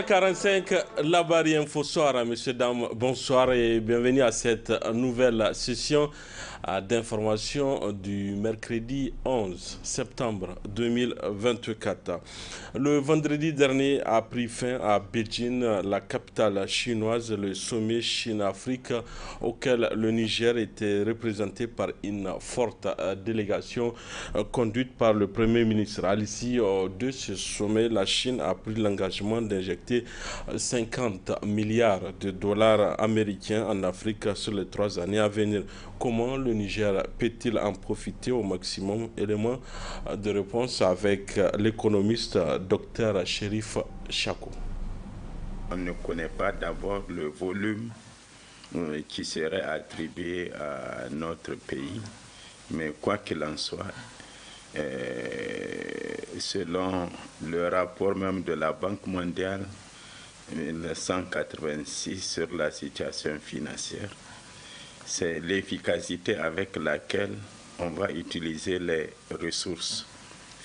18h45, la Barrière Info Soir, messieurs, dames, bonsoir et bienvenue à cette nouvelle session d'information du mercredi 11 septembre 2024. Le vendredi dernier a pris fin à Beijing, la capitale chinoise, le sommet Chine-Afrique auquel le Niger était représenté par une forte délégation conduite par le Premier ministre. À l'issue de ce sommet, la Chine a pris l'engagement d'injecter 50 milliards de dollars américains en Afrique sur les 3 années à venir. Comment le Niger peut-il en profiter au maximum? Élément de réponse avec l'économiste Dr Chérif Chako. On ne connaît pas d'abord le volume qui serait attribué à notre pays, mais quoi qu'il en soit, selon le rapport même de la Banque mondiale 1986 sur la situation financière, c'est l'efficacité avec laquelle on va utiliser les ressources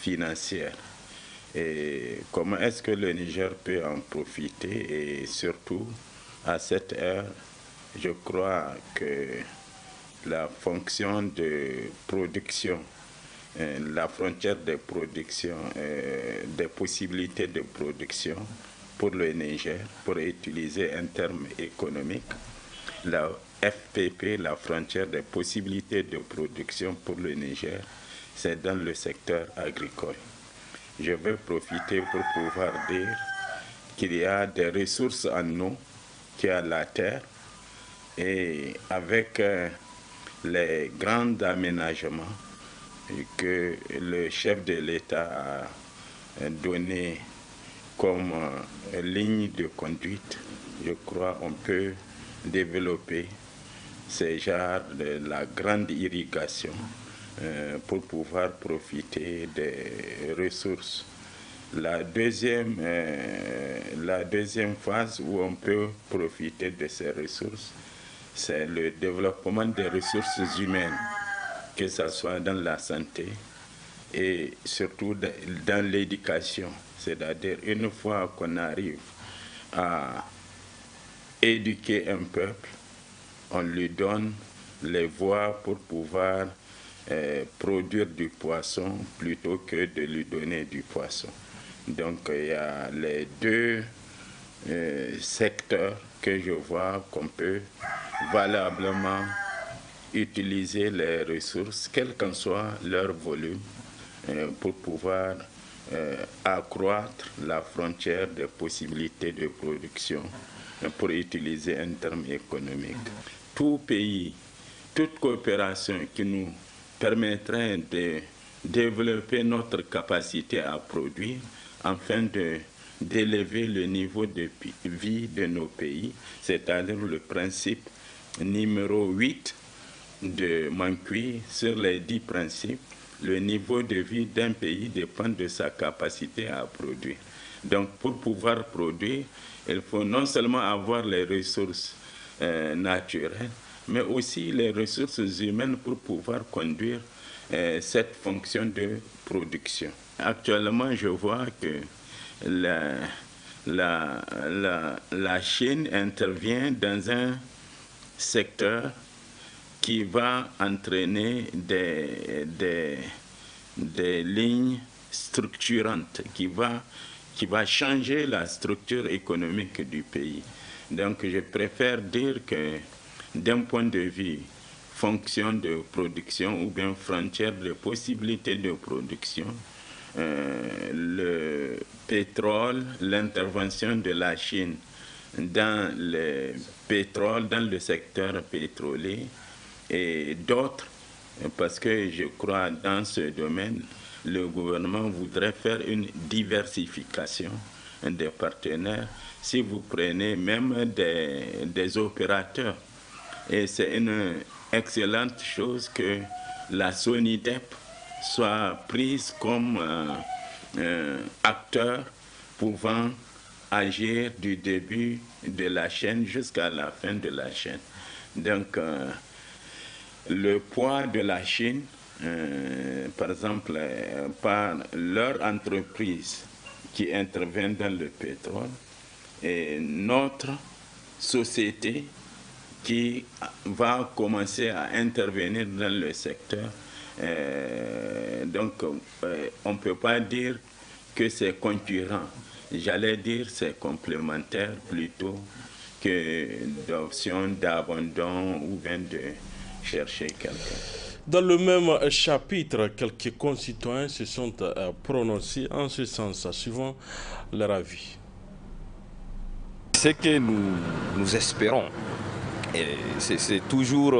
financières. Et comment est-ce que le Niger peut en profiter? Et surtout, à cette heure, je crois que la fonction de production, la frontière de production, des possibilités de production pour le Niger, pour utiliser un terme économique, la FPP, la frontière des possibilités de production pour le Niger, c'est dans le secteur agricole. Je vais profiter pour pouvoir dire qu'il y a des ressources en eau, qu'il y a la terre, et avec les grands aménagements que le chef de l'État a donné comme ligne de conduite, je crois qu'on peut développer ces genres de la grande irrigation pour pouvoir profiter des ressources. La deuxième phase où on peut profiter de ces ressources, c'est le développement des ressources humaines, que ce soit dans la santé et surtout dans l'éducation. C'est-à-dire, une fois qu'on arrive à éduquer un peuple, on lui donne les voies pour pouvoir produire du poisson plutôt que de lui donner du poisson. Donc il y a les deux secteurs que je vois qu'on peut valablement utiliser les ressources, quel qu'en soit leur volume, pour pouvoir accroître la frontière des possibilités de production, pour utiliser un terme économique. Tout pays, toute coopération qui nous permettrait de développer notre capacité à produire afin d'élever le niveau de vie de nos pays, c'est-à-dire le principe numéro 8 de Manqui sur les 10 principes. Le niveau de vie d'un pays dépend de sa capacité à produire. Donc pour pouvoir produire, il faut non seulement avoir les ressources naturelles, mais aussi les ressources humaines pour pouvoir conduire cette fonction de production. Actuellement, je vois que la Chine intervient dans un secteur qui va entraîner des lignes structurantes, qui va changer la structure économique du pays. Donc je préfère dire que d'un point de vue fonction de production ou bien frontière de possibilités de production, le pétrole, l'intervention de la Chine dans le pétrole, dans le secteur pétrolier et d'autres, parce que je crois dans ce domaine, le gouvernement voudrait faire une diversification des partenaires. Si vous prenez même des opérateurs, et c'est une excellente chose que la SONIDEP soit prise comme acteur pouvant agir du début de la chaîne jusqu'à la fin de la chaîne. Donc, le poids de la Chine, par exemple, par leur entreprise qui intervient dans le pétrole, notre société qui va commencer à intervenir dans le secteur. Donc, on ne peut pas dire que c'est concurrent. J'allais dire c'est complémentaire plutôt que d'option d'abandon ou bien de chercher quelqu'un. Dans le même chapitre, quelques concitoyens se sont prononcés en ce sens, suivant leur avis. Ce que nous espérons, c'est toujours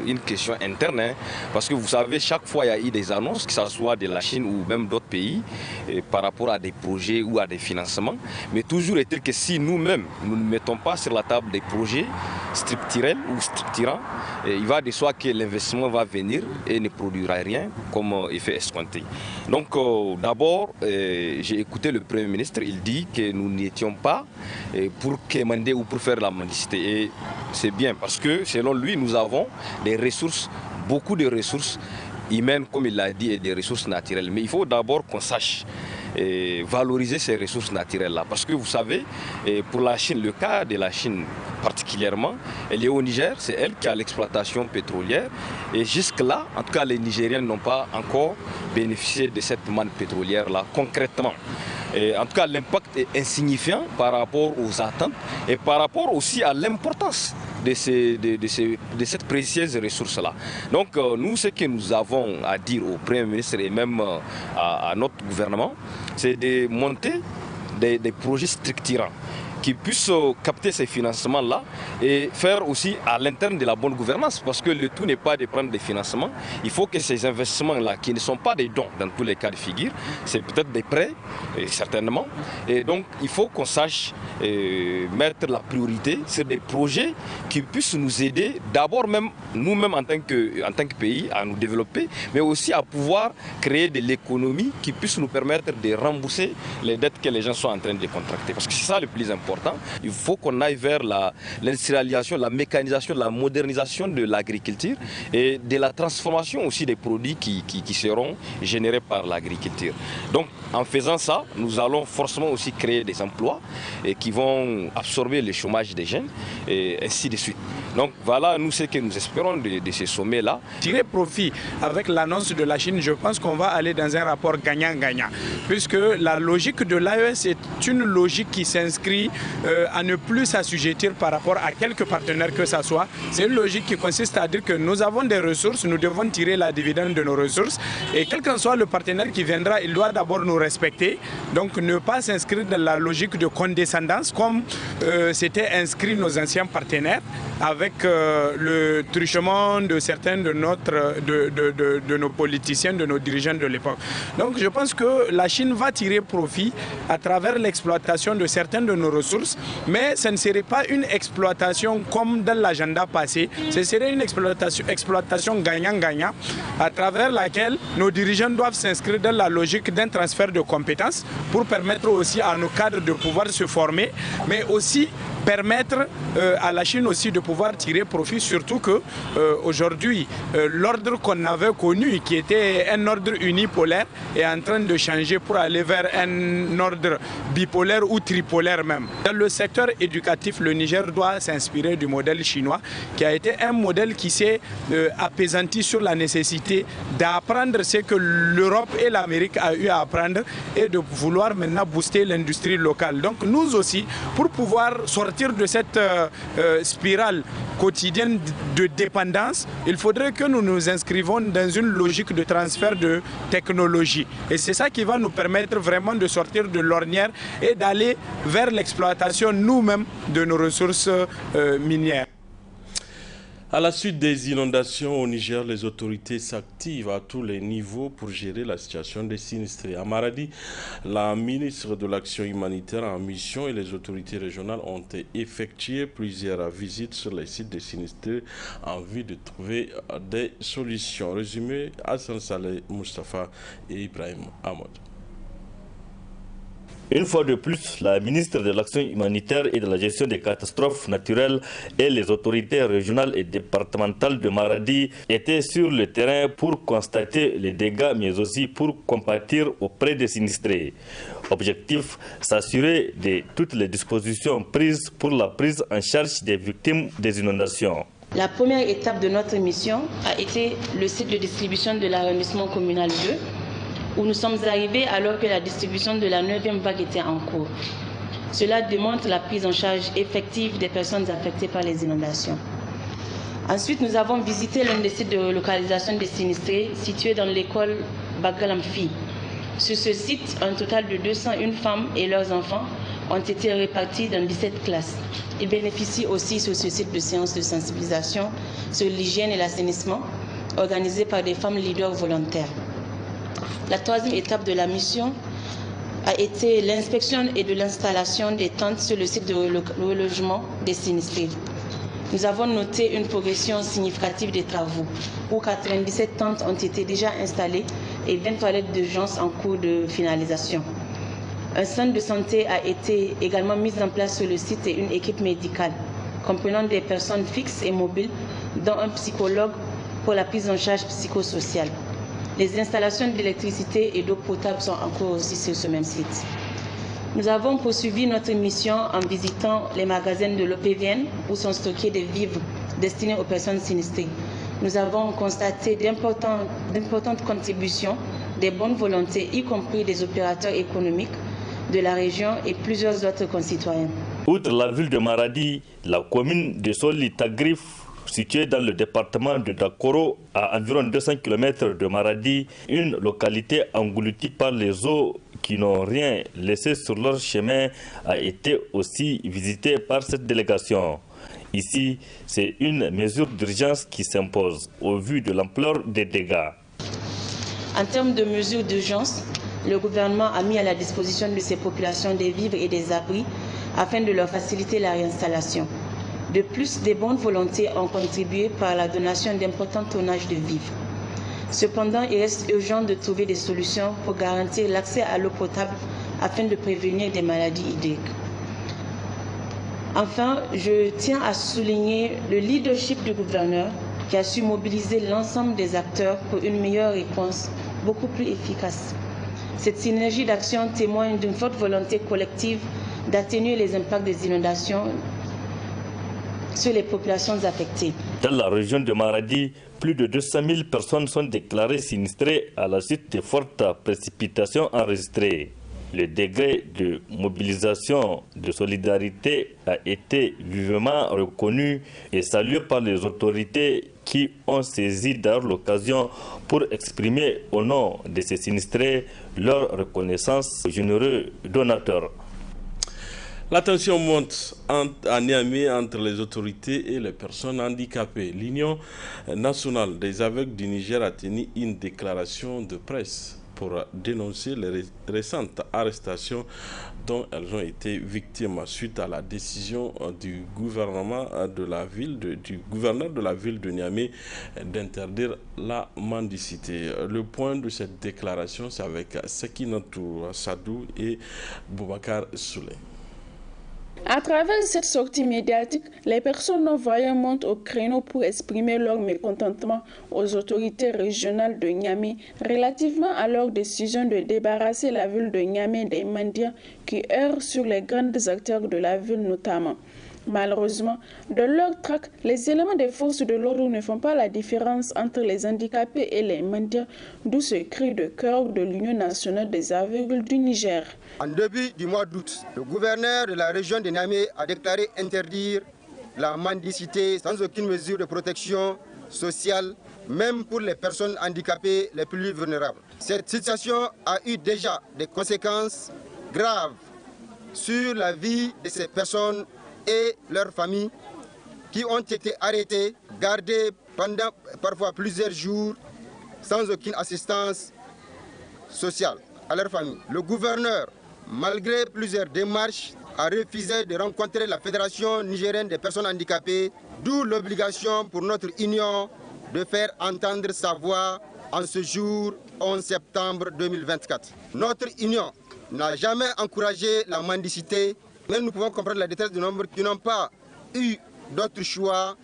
une question interne, hein, parce que vous savez, chaque fois il y a eu des annonces, que ce soit de la Chine ou même d'autres pays, par rapport à des projets ou à des financements. Mais toujours est-il que si nous-mêmes, nous ne mettons pas sur la table des projets structurels ou structurants, il va de soi que l'investissement va venir et ne produira rien comme effet escompté. Donc d'abord, j'ai écouté le Premier ministre, il dit que nous n'étions pas pour quémander ou pour faire la mendicité. Et c'est bien parce que selon lui, nous avons des ressources, beaucoup de ressources humaines, comme il l'a dit, et des ressources naturelles. Mais il faut d'abord qu'on sache valoriser ces ressources naturelles-là. Parce que vous savez, pour la Chine, le cas de la Chine particulièrement, elle est au Niger, c'est elle qui a l'exploitation pétrolière. Et jusque-là, en tout cas, les Nigériens n'ont pas encore bénéficié de cette manne pétrolière-là concrètement. Et en tout cas, l'impact est insignifiant par rapport aux attentes et par rapport aussi à l'importance de cette précieuse ressource-là. Donc, nous, ce que nous avons à dire au Premier ministre et même à notre gouvernement, c'est de monter des projets structurants qui puissent capter ces financements-là et faire aussi à l'interne de la bonne gouvernance, parce que le tout n'est pas de prendre des financements. Il faut que ces investissements-là, qui ne sont pas des dons dans tous les cas de figure, c'est peut-être des prêts, certainement. Et donc, il faut qu'on sache mettre la priorité sur des projets qui puissent nous aider, d'abord même nous-mêmes en tant que pays, à nous développer, mais aussi à pouvoir créer de l'économie qui puisse nous permettre de rembourser les dettes que les gens sont en train de contracter. Parce que c'est ça le plus important. Il faut qu'on aille vers l'industrialisation, la mécanisation, la modernisation de l'agriculture et de la transformation aussi des produits qui seront générés par l'agriculture. Donc en faisant ça, nous allons forcément aussi créer des emplois et qui vont absorber le chômage des jeunes et ainsi de suite. Donc voilà, nous, ce que nous espérons de ce sommet-là. Tirer profit avec l'annonce de la Chine, je pense qu'on va aller dans un rapport gagnant-gagnant. Puisque la logique de l'AES est une logique qui s'inscrit à ne plus s'assujettir par rapport à quelques partenaires que ce soit. C'est une logique qui consiste à dire que nous avons des ressources, nous devons tirer la dividende de nos ressources. Et quel que soit le partenaire qui viendra, il doit d'abord nous respecter. Donc ne pas s'inscrire dans la logique de condescendance comme s'étaient inscrits nos anciens partenaires, avec le truchement de certains de nos politiciens, de nos dirigeants de l'époque. Donc je pense que la Chine va tirer profit à travers l'exploitation de certaines de nos ressources, mais ce ne serait pas une exploitation comme dans l'agenda passé, ce serait une exploitation gagnant-gagnant à travers laquelle nos dirigeants doivent s'inscrire dans la logique d'un transfert de compétences pour permettre aussi à nos cadres de pouvoir se former, mais aussi permettre à la Chine aussi de pouvoir tirer profit, surtout que aujourd'hui l'ordre qu'on avait connu, qui était un ordre unipolaire, est en train de changer pour aller vers un ordre bipolaire ou tripolaire même. Dans le secteur éducatif, le Niger doit s'inspirer du modèle chinois, qui a été un modèle qui s'est apaisanti sur la nécessité d'apprendre ce que l'Europe et l'Amérique a eu à apprendre et de vouloir maintenant booster l'industrie locale. Donc nous aussi, pour pouvoir sortir de cette spirale quotidienne de dépendance, il faudrait que nous nous inscrivons dans une logique de transfert de technologie. Et c'est ça qui va nous permettre vraiment de sortir de l'ornière et d'aller vers l'exploitation nous-mêmes de nos ressources minières. À la suite des inondations au Niger, les autorités s'activent à tous les niveaux pour gérer la situation des sinistrés. À Maradi, la ministre de l'Action humanitaire en mission et les autorités régionales ont effectué plusieurs visites sur les sites des sinistrés en vue de trouver des solutions. Résumé, Hassan Saleh Mustafa et Ibrahim Ahmad. Une fois de plus, la ministre de l'Action humanitaire et de la gestion des catastrophes naturelles et les autorités régionales et départementales de Maradi étaient sur le terrain pour constater les dégâts, mais aussi pour compatir auprès des sinistrés. Objectif, s'assurer de toutes les dispositions prises pour la prise en charge des victimes des inondations. La première étape de notre mission a été le site de distribution de l'arrondissement communal 2, où nous sommes arrivés alors que la distribution de la 9e vague était en cours. Cela démontre la prise en charge effective des personnes affectées par les inondations. Ensuite, nous avons visité l'un des sites de localisation des sinistrés situé dans l'école Bagalamfi. Sur ce site, un total de 201 femmes et leurs enfants ont été répartis dans 17 classes. Ils bénéficient aussi sur ce site de séances de sensibilisation sur l'hygiène et l'assainissement organisées par des femmes leaders volontaires. La troisième étape de la mission a été l'inspection et de l'installation des tentes sur le site de relogement des sinistrés. Nous avons noté une progression significative des travaux, où 97 tentes ont été déjà installées et 20 toilettes d'urgence en cours de finalisation. Un centre de santé a été également mis en place sur le site et une équipe médicale, comprenant des personnes fixes et mobiles, dont un psychologue pour la prise en charge psychosociale. Les installations d'électricité et d'eau potable sont en cours aussi sur ce même site. Nous avons poursuivi notre mission en visitant les magasins de l'OPVN où sont stockés des vivres destinés aux personnes sinistrées. Nous avons constaté d'importantes contributions des bonnes volontés, y compris des opérateurs économiques de la région et plusieurs autres concitoyens. Outre la ville de Maradi, la commune de Solitagrif, située dans le département de Dakoro, à environ 200 km de Maradi, une localité engloutie par les eaux qui n'ont rien laissé sur leur chemin, a été aussi visitée par cette délégation. Ici, c'est une mesure d'urgence qui s'impose au vu de l'ampleur des dégâts. En termes de mesures d'urgence, le gouvernement a mis à la disposition de ces populations des vivres et des abris afin de leur faciliter la réinstallation. De plus, des bonnes volontés ont contribué par la donation d'importants tonnages de vivres. Cependant, il reste urgent de trouver des solutions pour garantir l'accès à l'eau potable afin de prévenir des maladies hydriques. Enfin, je tiens à souligner le leadership du gouverneur qui a su mobiliser l'ensemble des acteurs pour une meilleure réponse beaucoup plus efficace. Cette synergie d'action témoigne d'une forte volonté collective d'atténuer les impacts des inondations sur les populations affectées. Dans la région de Maradi, plus de 200 000 personnes sont déclarées sinistrées à la suite de fortes précipitations enregistrées. Le degré de mobilisation de solidarité a été vivement reconnu et salué par les autorités qui ont saisi d'ailleurs l'occasion pour exprimer au nom de ces sinistrés leur reconnaissance aux généreux donateurs. La tension monte à Niamey entre les autorités et les personnes handicapées. L'Union nationale des aveugles du Niger a tenu une déclaration de presse pour dénoncer les récentes arrestations dont elles ont été victimes suite à la décision du gouverneur de la ville de Niamey d'interdire la mendicité. Le point de cette déclaration, c'est avec Sekinatou Sadou et Boubacar Souley. À travers cette sortie médiatique, les personnes non-voyantes montent au créneau pour exprimer leur mécontentement aux autorités régionales de Niamey relativement à leur décision de débarrasser la ville de Niamey des mendiants qui errent sur les grands acteurs de la ville notamment. Malheureusement, de leur traque, les éléments des forces de l'ordre ne font pas la différence entre les handicapés et les mendiants, d'où ce cri de cœur de l'Union nationale des aveugles du Niger. En début du mois d'août, le gouverneur de la région de Niamey a déclaré interdire la mendicité sans aucune mesure de protection sociale, même pour les personnes handicapées les plus vulnérables. Cette situation a eu déjà des conséquences graves sur la vie de ces personnes et leurs familles qui ont été arrêtées, gardées pendant parfois plusieurs jours sans aucune assistance sociale à leur famille. Le gouverneur, malgré plusieurs démarches, a refusé de rencontrer la Fédération nigérienne des personnes handicapées, d'où l'obligation pour notre union de faire entendre sa voix en ce jour 11 septembre 2024. Notre union n'a jamais encouragé la mendicité, mais nous pouvons comprendre la détresse du nombre qui n'ont pas eu d'autre choix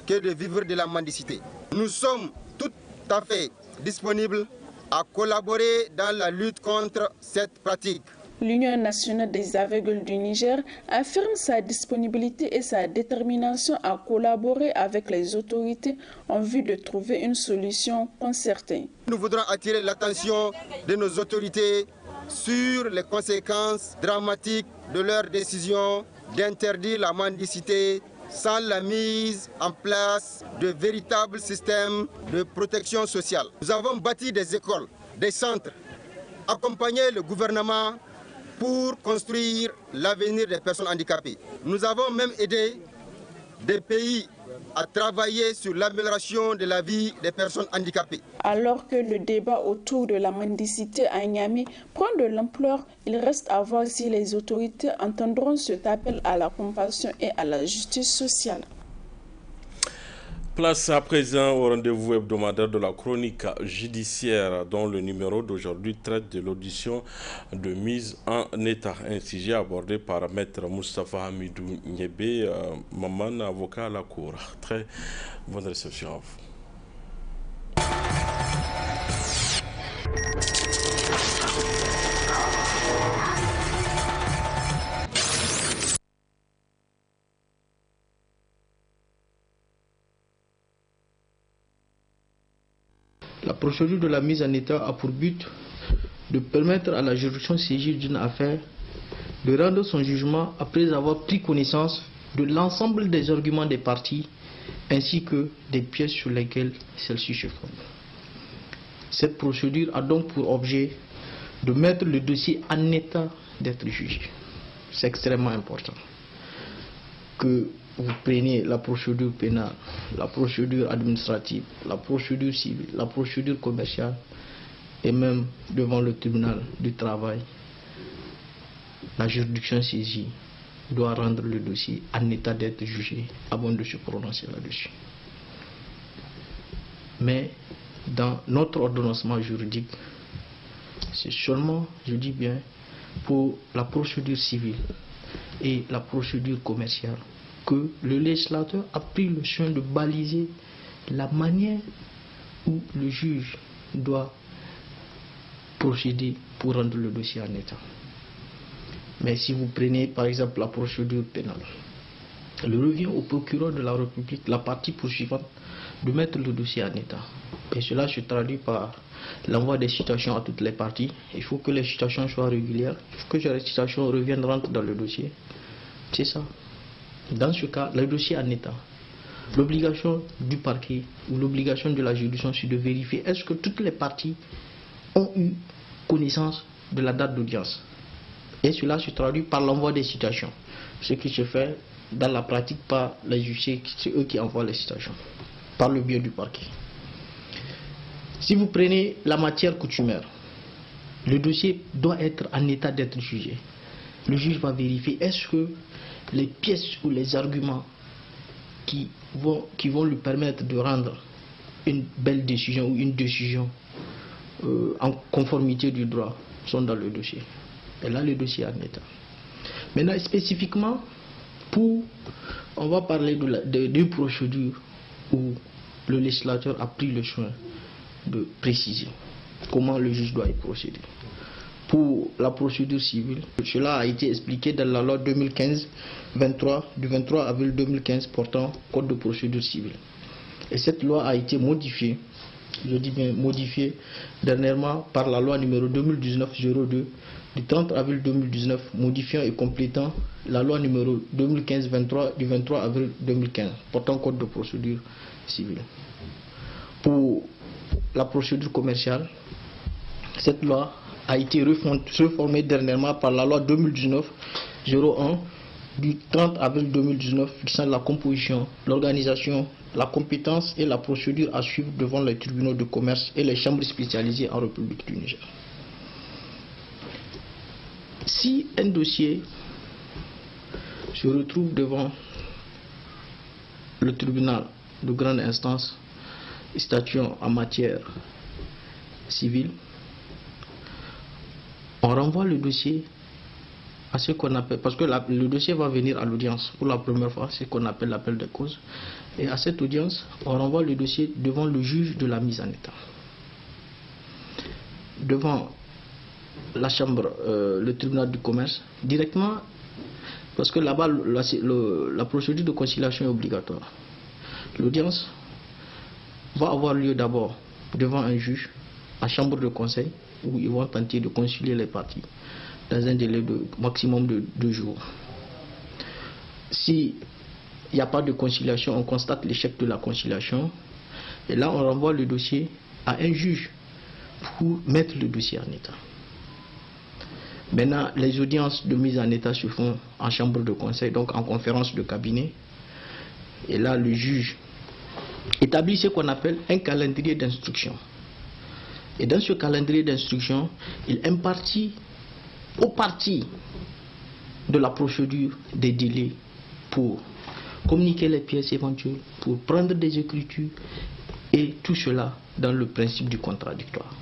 que de vivre de la mendicité. Nous sommes tout à fait disponibles à collaborer dans la lutte contre cette pratique. L'Union nationale des aveugles du Niger affirme sa disponibilité et sa détermination à collaborer avec les autorités en vue de trouver une solution concertée. Nous voudrons attirer l'attention de nos autorités sur les conséquences dramatiques de leur décision d'interdire la mendicité sans la mise en place de véritables systèmes de protection sociale. Nous avons bâti des écoles, des centres, accompagné le gouvernement pour construire l'avenir des personnes handicapées. Nous avons même aidé des pays à travailler sur l'amélioration de la vie des personnes handicapées. Alors que le débat autour de la mendicité à Niamey prend de l'ampleur, il reste à voir si les autorités entendront cet appel à la compassion et à la justice sociale. Place à présent au rendez-vous hebdomadaire de la chronique judiciaire dont le numéro d'aujourd'hui traite de l'audition de mise en état. Un sujet abordé par Maître Moustapha Hamidou Niébé, Maman, avocat à la Cour. Très bonne réception à vous. La procédure de la mise en état a pour but de permettre à la juridiction saisie d'une affaire de rendre son jugement après avoir pris connaissance de l'ensemble des arguments des parties ainsi que des pièces sur lesquelles celle-ci se fonde. Cette procédure a donc pour objet de mettre le dossier en état d'être jugé. C'est extrêmement important que vous preniez la procédure pénale, la procédure administrative, la procédure civile, la procédure commerciale et même devant le tribunal du travail. La juridiction saisie doit rendre le dossier en état d'être jugé avant de se prononcer là-dessus. Mais dans notre ordonnancement juridique, c'est seulement, je dis bien, pour la procédure civile et la procédure commerciale que le législateur a pris le soin de baliser la manière où le juge doit procéder pour rendre le dossier en état. Mais si vous prenez par exemple la procédure pénale, il revient au procureur de la République, la partie poursuivante, de mettre le dossier en état. Et cela se traduit par l'envoi des citations à toutes les parties. Il faut que les citations soient régulières, il faut que les citations reviennent, rentrent dans le dossier. C'est ça. Dans ce cas, le dossier en état, l'obligation du parquet ou l'obligation de la juridiction, c'est de vérifier est-ce que toutes les parties ont eu connaissance de la date d'audience. Et cela se traduit par l'envoi des citations, ce qui se fait dans la pratique par les huissiers, c'est eux qui envoient les citations, par le biais du parquet. Si vous prenez la matière coutumière, le dossier doit être en état d'être jugé. Le juge va vérifier est-ce que les pièces ou les arguments qui vont lui permettre de rendre une belle décision ou une décision en conformité du droit sont dans le dossier. Et là, le dossier est en état. Maintenant, spécifiquement, on va parler de procédures où le législateur a pris le soin de préciser comment le juge doit y procéder. Pour la procédure civile, cela a été expliqué dans la loi 2015-23 du 23 avril 2015 portant code de procédure civile. Et cette loi a été modifiée, je dis bien modifiée, dernièrement par la loi numéro 2019-02 du 30 avril 2019, modifiant et complétant la loi numéro 2015-23 du 23 avril 2015 portant code de procédure civile. Pour la procédure commerciale, cette loi a été reformée dernièrement par la loi 2019-01 du 30 avril 2019 fixant la composition, l'organisation, la compétence et la procédure à suivre devant les tribunaux de commerce et les chambres spécialisées en République du Niger. Si un dossier se retrouve devant le tribunal de grande instance statuant en matière civile, on renvoie le dossier à ce qu'on appelle, parce que le dossier va venir à l'audience pour la première fois, c'est ce qu'on appelle l'appel de cause. Et à cette audience, on renvoie le dossier devant le juge de la mise en état. Devant la chambre, le tribunal du commerce, directement, parce que là-bas, la procédure de conciliation est obligatoire. L'audience va avoir lieu d'abord devant un juge, à chambre de conseil, où ils vont tenter de concilier les parties dans un délai de maximum de 2 jours. S'il n'y a pas de conciliation, on constate l'échec de la conciliation, et là on renvoie le dossier à un juge pour mettre le dossier en état. Maintenant, les audiences de mise en état se font en chambre de conseil, donc en conférence de cabinet, et là le juge établit ce qu'on appelle un calendrier d'instruction. Et dans ce calendrier d'instruction, il impartit aux parties de la procédure des délais pour communiquer les pièces éventuelles, pour prendre des écritures, et tout cela dans le principe du contradictoire.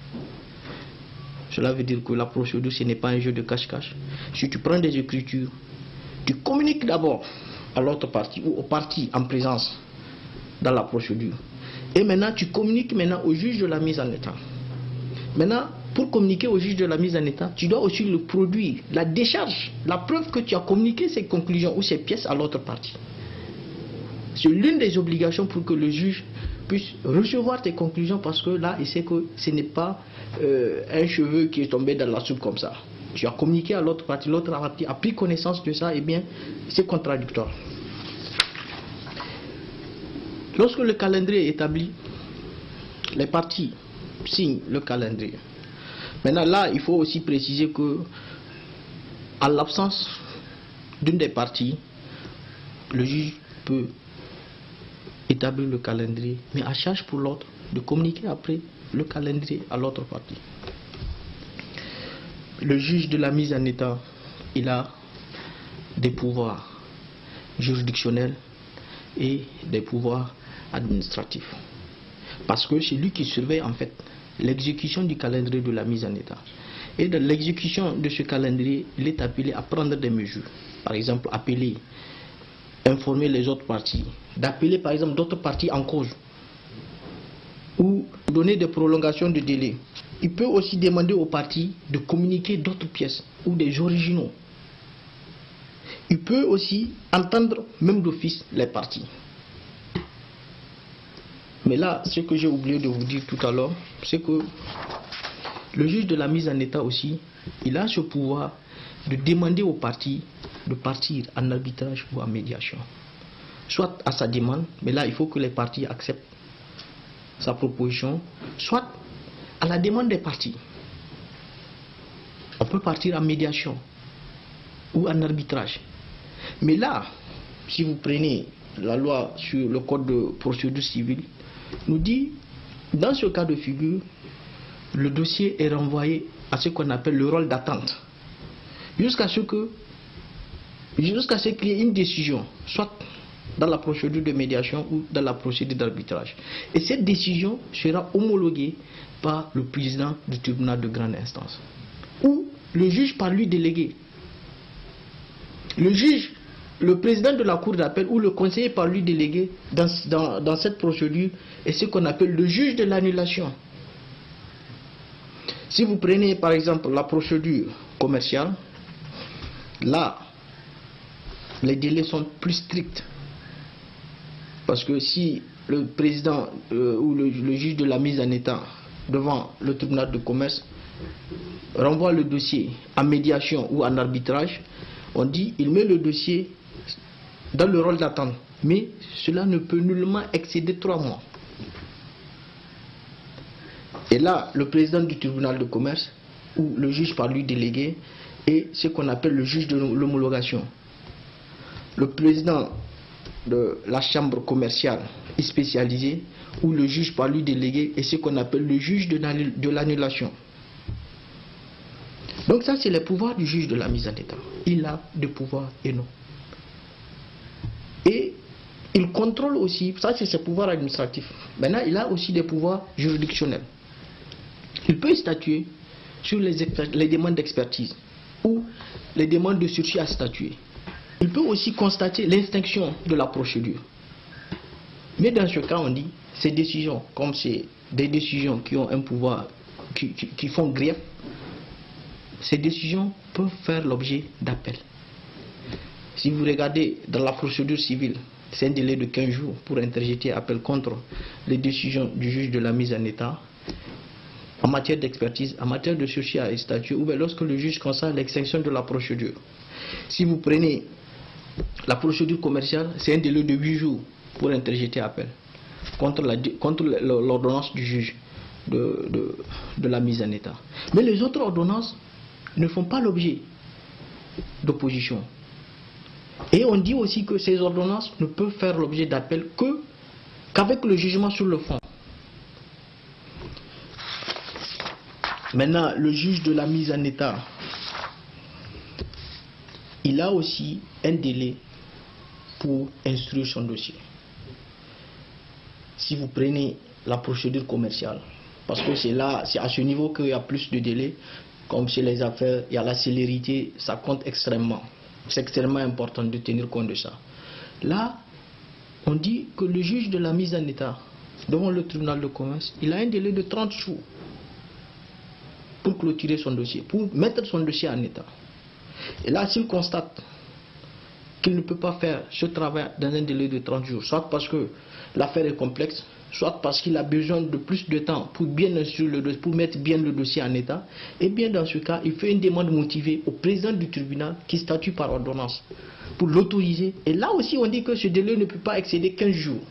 Cela veut dire que la procédure, ce n'est pas un jeu de cache-cache. Si tu prends des écritures, tu communiques d'abord à l'autre partie ou aux parties en présence dans la procédure. Et maintenant, tu communiques maintenant au juge de la mise en état. Maintenant, pour communiquer au juge de la mise en état, tu dois aussi le produire, la décharge, la preuve que tu as communiqué ces conclusions ou ces pièces à l'autre partie. C'est l'une des obligations pour que le juge puisse recevoir tes conclusions, parce que là, il sait que ce n'est pas un cheveu qui est tombé dans la soupe comme ça. Tu as communiqué à l'autre partie a pris connaissance de ça, et bien, c'est contradictoire. Lorsque le calendrier est établi, les parties signent le calendrier. Maintenant, là, il faut aussi préciser que, en l'absence d'une des parties, le juge peut établir le calendrier, mais à charge pour l'autre de communiquer après le calendrier à l'autre partie. Le juge de la mise en état, il a des pouvoirs juridictionnels et des pouvoirs administratifs. Parce que c'est lui qui surveille en fait l'exécution du calendrier de la mise en état. Et dans l'exécution de ce calendrier, il est appelé à prendre des mesures. Par exemple, informer les autres parties, d'appeler par exemple d'autres parties en cause, ou donner des prolongations de délai. Il peut aussi demander aux parties de communiquer d'autres pièces ou des originaux. Il peut aussi entendre même d'office les parties. Mais là, ce que j'ai oublié de vous dire tout à l'heure, c'est que le juge de la mise en état aussi, il a ce pouvoir de demander aux parties de partir en arbitrage ou en médiation. Soit à sa demande, mais là il faut que les parties acceptent sa proposition, soit à la demande des parties. On peut partir en médiation ou en arbitrage. Mais là, si vous prenez la loi sur le code de procédure civile, nous dit, dans ce cas de figure, le dossier est renvoyé à ce qu'on appelle le rôle d'attente, jusqu'à ce qu'il y ait une décision, soit dans la procédure de médiation ou dans la procédure d'arbitrage. Et cette décision sera homologuée par le président du tribunal de grande instance, ou le juge par lui délégué. Le président de la cour d'appel ou le conseiller par lui délégué dans cette procédure est ce qu'on appelle le juge de l'annulation. Si vous prenez par exemple la procédure commerciale, là, les délais sont plus stricts. Parce que si le président ou le juge de la mise en état devant le tribunal de commerce renvoie le dossier en médiation ou en arbitrage, on dit il met le dossier dans le rôle d'attente. Mais cela ne peut nullement excéder 3 mois. Et là, le président du tribunal de commerce ou le juge par lui délégué est ce qu'on appelle le juge de l'homologation. Le président de la chambre commerciale est spécialisé ou le juge par lui délégué est ce qu'on appelle le juge de l'annulation. Donc ça, c'est le pouvoir du juge de la mise en état. Il a des pouvoirs énormes. Et il contrôle aussi, ça c'est ses pouvoirs administratifs. Maintenant, il a aussi des pouvoirs juridictionnels. Il peut statuer sur les demandes d'expertise ou les demandes de sursis à statuer. Il peut aussi constater l'extinction de la procédure. Mais dans ce cas, on dit, ces décisions, comme c'est des décisions qui ont un pouvoir, qui font grief, ces décisions peuvent faire l'objet d'appel. Si vous regardez dans la procédure civile, c'est un délai de 15 jours pour interjeter appel contre les décisions du juge de la mise en état en matière d'expertise, en matière de sursis à statuer, ou bien lorsque le juge constate l'extinction de la procédure. Si vous prenez la procédure commerciale, c'est un délai de 8 jours pour interjeter appel contre l'ordonnance du juge de la mise en état. Mais les autres ordonnances ne font pas l'objet d'opposition. Et on dit aussi que ces ordonnances ne peuvent faire l'objet d'appel qu'avec le jugement sur le fond. Maintenant, le juge de la mise en état, il a aussi un délai pour instruire son dossier. Si vous prenez la procédure commerciale, parce que c'est à ce niveau qu'il y a plus de délai, comme chez les affaires, il y a la célérité, ça compte extrêmement. C'est extrêmement important de tenir compte de ça. Là, on dit que le juge de la mise en état devant le tribunal de commerce, il a un délai de 30 jours pour clôturer son dossier, pour mettre son dossier en état. Et là, s'il constate qu'il ne peut pas faire ce travail dans un délai de 30 jours, soit parce que l'affaire est complexe, soit parce qu'il a besoin de plus de temps pour bien instruire le dossier, pour mettre bien le dossier en état, et bien dans ce cas, il fait une demande motivée au président du tribunal qui statue par ordonnance pour l'autoriser. Et là aussi, on dit que ce délai ne peut pas excéder 15 jours.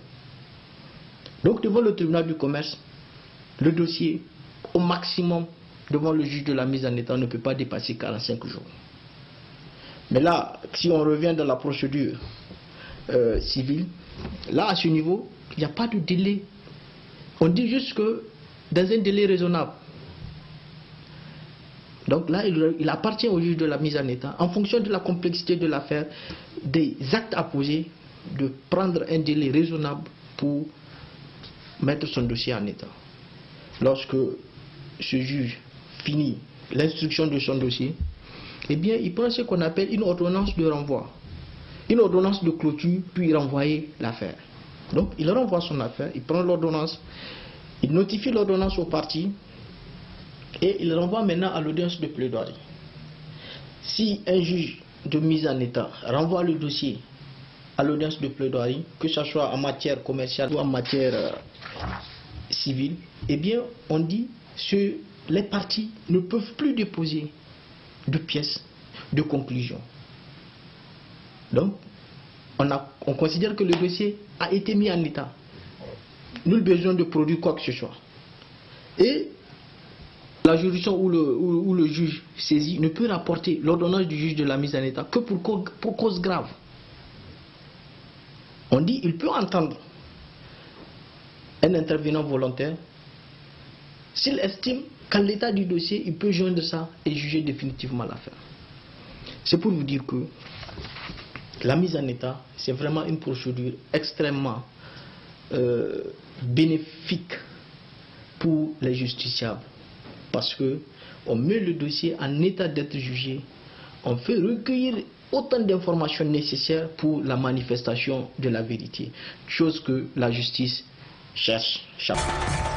Donc devant le tribunal du commerce, le dossier, au maximum, devant le juge de la mise en état, ne peut pas dépasser 45 jours. Mais là, si on revient dans la procédure civile, là, à ce niveau, il n'y a pas de délai. On dit juste que dans un délai raisonnable. Donc là, il appartient au juge de la mise en état, en fonction de la complexité de l'affaire, des actes à poser, de prendre un délai raisonnable pour mettre son dossier en état. Lorsque ce juge finit l'instruction de son dossier, eh bien, il prend ce qu'on appelle une ordonnance de renvoi, une ordonnance de clôture, puis renvoyer l'affaire. Donc, il renvoie son affaire, il prend l'ordonnance, il notifie l'ordonnance aux parties et il renvoie maintenant à l'audience de plaidoirie. Si un juge de mise en état renvoie le dossier à l'audience de plaidoirie, que ce soit en matière commerciale ou en matière civile, eh bien, on dit que les parties ne peuvent plus déposer de pièces de conclusion. Donc, on considère que le dossier a été mis en état. Nul besoin de produire quoi que ce soit. Et la juridiction ou le juge saisi ne peut rapporter l'ordonnance du juge de la mise en état que pour cause grave. On dit qu'il peut entendre un intervenant volontaire s'il estime qu'en l'état du dossier, il peut joindre ça et juger définitivement l'affaire. C'est pour vous dire que la mise en état, c'est vraiment une procédure extrêmement bénéfique pour les justiciables. Parce qu'on met le dossier en état d'être jugé, on fait recueillir autant d'informations nécessaires pour la manifestation de la vérité. Chose que la justice cherche chaque fois.